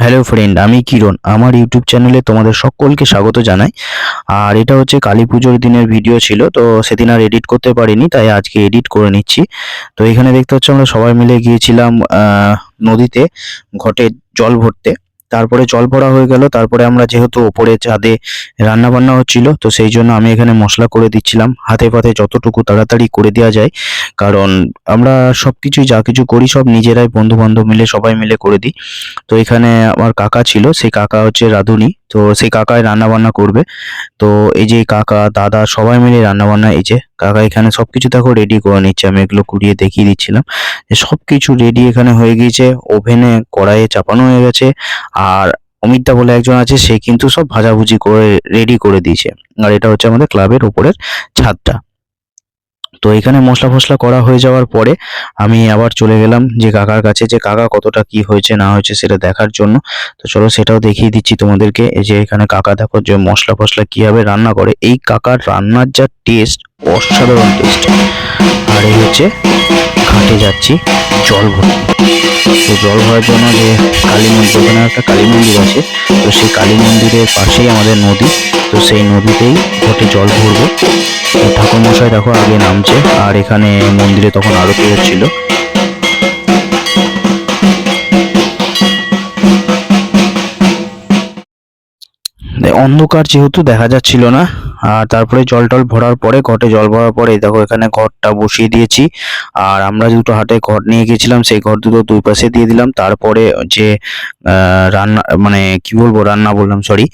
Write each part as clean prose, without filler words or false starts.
Hello friend, আমি কিরণ। আমার YouTube চ্যানেলে তোমাদের সকলকে স্বাগত জানাই। আর এটা হচ্ছে কালী পুজোর দিনের ভিডিও ছিল, তো সেদিন আর এডিট করতে পারিনি, তাই আজকে এডিট করে নিচ্ছি। তো এখানে দেখতে হচ্ছে আমরা সবাই মিলে গিয়েছিলাম নদীতে ঘটে জল ভরতে। তারপরে জল ভরা হয়ে গেল, তারপরে আমরা যেহেতু ওপরে ছাদে রান্না বান্না হচ্ছিল, তো সেই জন্য আমি এখানে মশলা করে দিচ্ছিলাম হাতে পাতে যতটুকু তাড়াতাড়ি করে দেওয়া যায়। কারণ আমরা সবকিছুই যা কিছু করি সব নিজেরাই বন্ধু বান্ধব মিলে সবাই মিলে করে দিই। তো এখানে আমার কাকা ছিল, সেই কাকা হচ্ছে রাঁধুনি, তো সেই কাকাই রান্না বান্না করবে। তো এই যে কাকা দাদা সবাই মিলে রান্না বান্না, এই যে কাকা এখানে সবকিছু দেখো রেডি করে নিচ্ছে। আমি এগুলো কুড়িয়ে দেখিয়ে দিচ্ছিলাম যে সবকিছু রেডি এখানে হয়ে গিয়েছে। ওভেনে কড়াইয়ে চাপানো হয়ে গেছে। আর অমিতদা বলে একজন আছে, সে কিন্তু সব ভাজাভুজি করে রেডি করে দিয়েছে। আর এটা হচ্ছে আমাদের ক্লাবের উপরের ছাদটা। তো এখানে মশলা ফসলা করা হয়ে যাওয়ার পরে আমি আবার চলে গেলাম যে কাকার কাছে, যে কাকা কতটা কি হয়েছে না হয়েছে সেটা দেখার জন্য। তো চলো সেটাও দেখিয়ে দিচ্ছি তোমাদেরকে। এই যে এখানে কাকা দেখো যে মশলা ফসলা কিভাবে রান্না করে। এই কাকার রান্নার যা টেস্ট, অসাধারণ টেস্ট। আর এই হচ্ছে ঘাটে যাচ্ছি জল ভরতে। তো জল ভরার জন্য যে কালী মন্দির, ওখানে একটা কালী মন্দির আছে, তো সেই কালী মন্দিরের পাশেই আমাদের নদী। তো সেই নদীতেই ঘটে জল ভরবো। তো ঠাকুর মশাই দেখো আগে নামছে, আর এখানে মন্দিরে তখন আরতি হচ্ছিল। অন্ধকার যেহেতু দেখা যাচ্ছিল না। আর তারপরে জল টল ভরার পরে, ঘটে জল ভরার পরে দেখো এখানে ঘরটা বসিয়ে দিয়েছি। আর আমরা দুটো হাতে ঘট নিয়ে গেছিলাম, সেই ঘর দুটো দুই পাশে দিয়ে দিলাম। তারপরে যে রান্না মানে কি বলবো, রান্না বললাম সরি,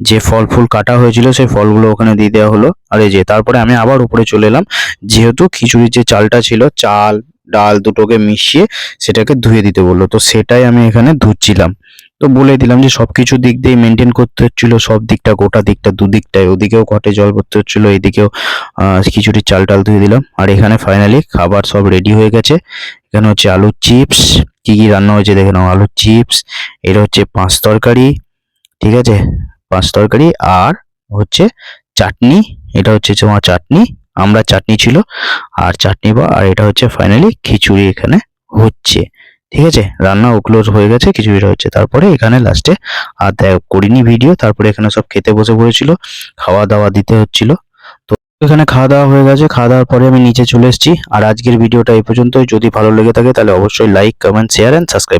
যে ফল ফুল কাটা হয়েছিল সেই ফলগুলো ওখানে দিয়ে দেওয়া হলো। আর এই যে তারপরে আমি আবার উপরে চলে এলাম, যেহেতু খিচুড়ির যে চালটা ছিল, চাল ডাল দুটোকে মিশিয়ে সেটাকে ধুয়ে দিতে বললো, তো সেটাই আমি এখানে ধুচ্ছিলাম। তো বলে দিলাম যে সবকিছু দিক দিয়ে মেনটেন করতে হচ্ছিল, সব দিকটা গোটা দিকটা দুদিকটায়, ওদিকেও ঘটে জল ভরতে হচ্ছিল, এইদিকেও খিচুড়ির চাল টাল ধুয়ে দিলাম। আর এখানে ফাইনালি খাবার সব রেডি হয়ে গেছে। এখানে হচ্ছে আলুর চিপস, কি কি রান্না হয়েছে দেখে নাও। আলুর চিপস, এটা হচ্ছে পাঁচ তরকারি, ঠিক আছে, পাঁচ তরকারি। আর হচ্ছে চাটনি, এটা হচ্ছে তোমার চাটনি, আমরা চাটনি ছিল আর চাটনি বা। আর এটা হচ্ছে ফাইনালি খিচুড়ি এখানে হচ্ছে, ঠিক আছে। রান্না ওগুলো হয়ে গেছে, খিচুড়িটা হচ্ছে। তারপরে এখানে লাস্টে আর করিনি ভিডিও, তারপরে এখানে সব খেতে বসে পড়েছিল, খাওয়া দাওয়া দিতে হচ্ছিল। তো এখানে খাওয়া দাওয়া হয়ে গেছে, খাওয়া দাওয়ার পরে আমি নিচে চলে এসেছি। আর আজকের ভিডিওটা এই পর্যন্তই। যদি ভালো লেগে থাকে তাহলে অবশ্যই like comment share and subscribe.